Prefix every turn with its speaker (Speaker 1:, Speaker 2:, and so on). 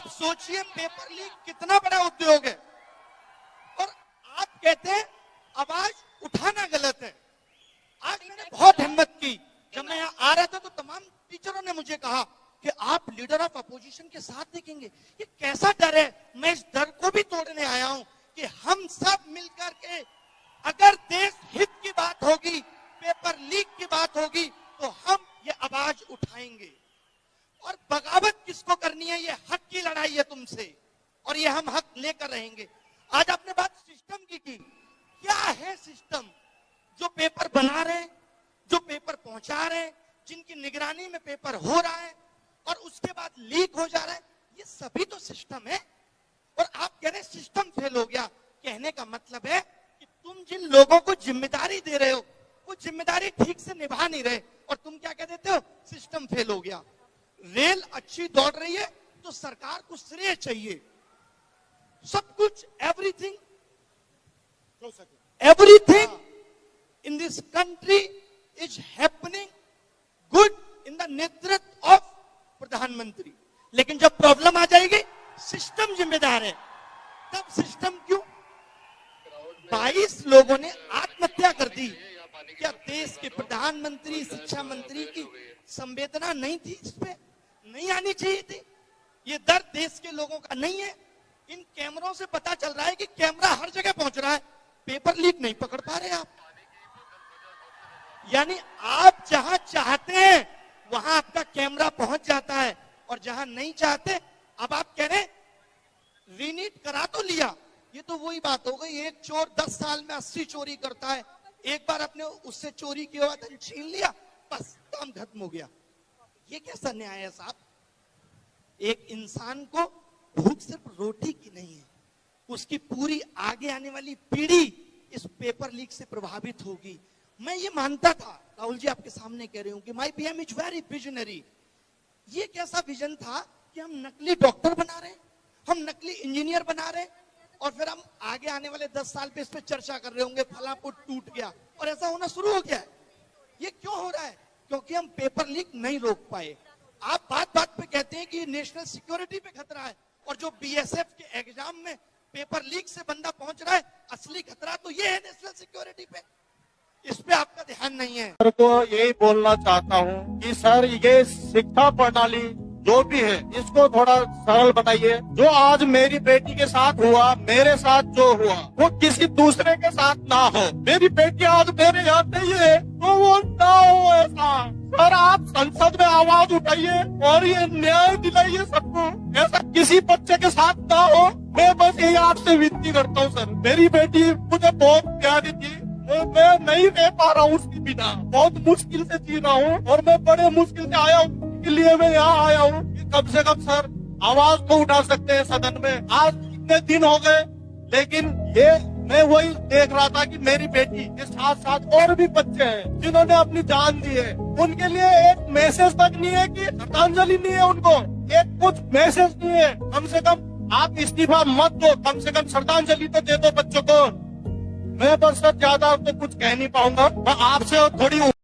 Speaker 1: आप सोचिए paper leak कितना बड़ा उद्योग है और आप कहते हैं आवाज उठाना गलत है। आज मैंने बहुत हिम्मत की, जब मैं यहाँ आ रहा था तो तमाम टीचरों ने मुझे कहा कि आप लीडर ऑफ अपोजिशन के साथ देखेंगे। ये कैसा डर है? मैं इस डर को भी तोड़ने आया हूं कि हम सब मिलकर के अगर देश हित की बात होगी, पेपर लीक की बात होगी, तो हम ये आवाज उठाएंगे। और बगावत किसको करनी है? ये हक की लड़ाई है तुमसे और ये हम हक लेकर रहेंगे। आज आपने बात सिस्टम की क्या है सिस्टम? जो पेपर बना रहे, जो पेपर पहुंचा रहे, जिनकी निगरानी में पेपर हो रहा है और उसके बाद लीक हो जा रहा है, ये सभी तो सिस्टम है। और आप कह रहे सिस्टम फेल हो गया। कहने का मतलब है कि तुम जिन लोगों को जिम्मेदारी दे रहे हो वो जिम्मेदारी ठीक से निभा नहीं रहे और तुम क्या कह देते हो? सिस्टम फेल हो गया। रेल अच्छी दौड़ रही है तो सरकार को श्रेय चाहिए। सब कुछ everything in this country is happening good in the नेतृत्व of प्रधानमंत्री। लेकिन जब प्रॉब्लम आ जाएगी सिस्टम जिम्मेदार है। तब सिस्टम क्यों? 22 लोगों ने आत्महत्या कर दी। क्या देश के प्रधानमंत्री, शिक्षा मंत्री की संवेदना नहीं थी? इस पे नहीं आनी चाहिए थी? ये दर्द देश के लोगों का नहीं है? इन कैमरों से पता चल रहा है कि कैमरा हर जगह पहुंच रहा है, पेपर लीक नहीं पकड़ पा रहे आप। यानी आप जहां चाहते हैं वहां आपका कैमरा पहुंच जाता है और जहां नहीं चाहते, अब आप कह रहे रीनीट करा तो लिया। ये तो वही बात हो गई, एक चोर 10 साल में 80 चोरी करता है, एक बार आपने उससे चोरी किया हुआ धन छीन लिया, बस काम खत्म हो गया। ये कैसा न्याय है साहब? एक इंसान को भूख सिर्फ रोटी की नहीं है, उसकी पूरी आगे आने वाली पीढ़ी इस पेपर लीक से प्रभावित होगी। मैं ये मानता था, राहुल जी आपके सामने कह रही हूं कि my PM is very visionary. ये कैसा विजन था कि हम नकली डॉक्टर बना रहे हैं, हम नकली इंजीनियर बना रहे हैं और फिर हम आगे आने वाले 10 साल पे इस पे चर्चा कर रहे होंगे फला पुट टूट गया और ऐसा होना शुरू हो गया है। ये क्यों हो रहा है? क्योंकि हम पेपर लीक नहीं रोक पाए। आप बात बात पे कहते हैं कि नेशनल सिक्योरिटी पे खतरा है और जो बीएसएफ के एग्जाम में पेपर लीक से बंदा पहुंच रहा है, असली खतरा तो ये है नेशनल सिक्योरिटी पे। इस पे आपका ध्यान नहीं है।
Speaker 2: सर को यही बोलना चाहता हूँ कि सर ये शिक्षा प्रणाली जो भी है इसको थोड़ा सरल बताइए। जो आज मेरी बेटी के साथ हुआ, मेरे साथ जो हुआ, वो किसी दूसरे के साथ ना हो। मेरी बेटी आज मेरे यहाँ नहीं है तो वो ना हो ऐसा। सर आप संसद में आवाज उठाइए और ये न्याय दिलाइए सबको, ऐसा किसी बच्चे के साथ ना हो। मैं बस यही आपसे विनती करता हूँ सर। मेरी बेटी मुझे बहुत प्यारी थी, मैं नहीं रह पा रहा हूँ उसके बिना, बहुत मुश्किल से जी रहा हूँ और मैं बड़े मुश्किल से आया हूँ, इसके लिए मैं यहाँ आया हूँ कि कम से कम सर आवाज तो उठा सकते हैं सदन में। आज कितने दिन हो गए, लेकिन ये मैं वही देख रहा था कि मेरी बेटी के साथ साथ और भी बच्चे हैं जिन्होंने अपनी जान दी है, उनके लिए एक मैसेज तक नहीं है कि श्रद्धांजलि नहीं है उनको, एक कुछ मैसेज नहीं है। कम से कम आप इस्तीफा मत दो, कम से कम श्रद्धांजलि तो दे दो बच्चों को। मैं बस सर ज्यादा तो कुछ कह नहीं पाऊंगा, मैं आपसे थोड़ी